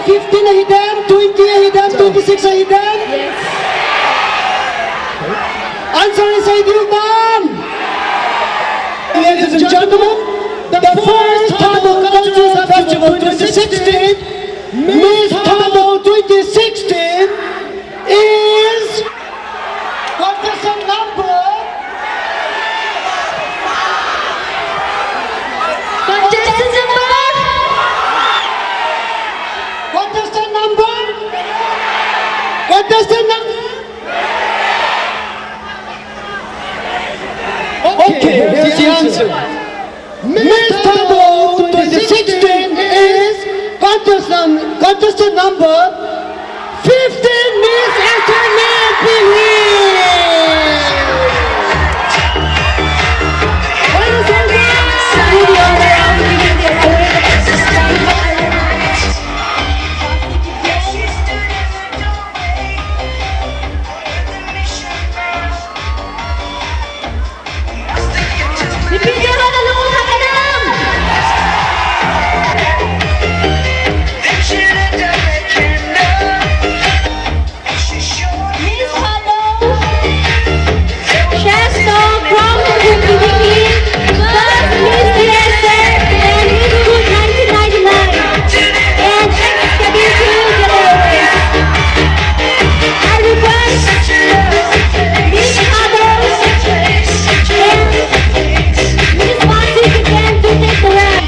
15 hidden, 20 hidden, 26 hidden. Yes. Answer is Human. Ladies and gentlemen, the first Thadou Cultural Festival 2016, Miss Thadou 2016 is contestant number. Contestant number. Contestant number. Contestant number. Okay, here's the answer. Miss Thadou 2016 is contestant number 15, Miss Internet Ladies and Bibigyan ka na ng utang ka lang! Miss Thadou, Chesto from Philippines, plus Miss Director and Miss Good 1999, and ex-Kabisu Generators. I request Miss Thadou and Miss Fancy again to take the rap.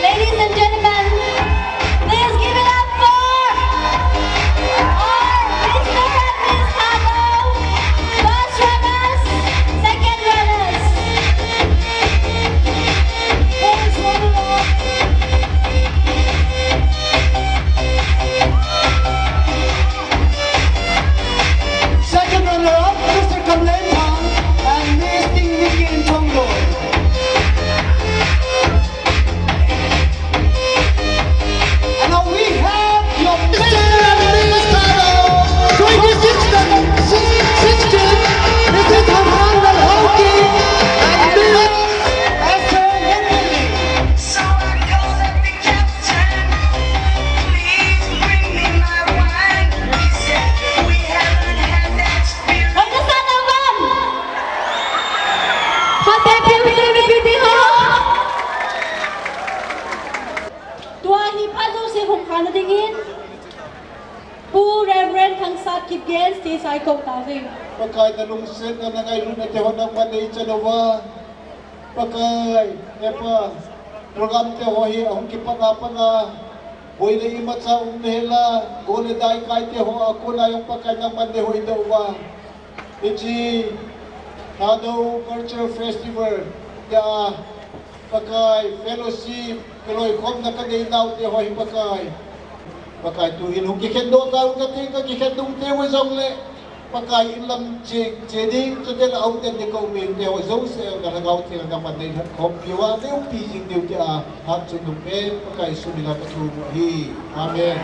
Ladies and gentlemen, please give it up for our Mr. and Miss Thadou, first runners, second runners. Please move along. second runner-up, Mr. Kamlen Tang and Miss Ting Nikki in Congo. And now we have your Mr. and Miss Thadou 2016, Mrs. Ngahmun Lalhouki and Miss Esther Yenili. So I called up the captain. Please bring me my wine. He said we haven't had that spirit. Contestant number 1. Hotel Beauty Ho. Tua hi Phadou se hum khana dingin. Pu Reverend Thang Sat Kip Gen Stay Sai Kok Tawing. Pakai talung sen na ngay runa te honang manay chanawa. Pakai epa program te hohi ahong kipanapan na hoy na imat sa umnehela gole dai kai te ho ako na yung pakai ng manay hoy dawa. Iji Thadou Culture Festival ya pakai fellowship kaloy kom na kaday naw te hoy pakai. Pakai tuhin hong kikendo tao kating ka kikendong te ho zongle. Pakai ilam cheding to den out den de ko min de zo se na ngau te na manay kom piwa de pijing de ja hat chu no pe pakai su ni la ka chu hi amen.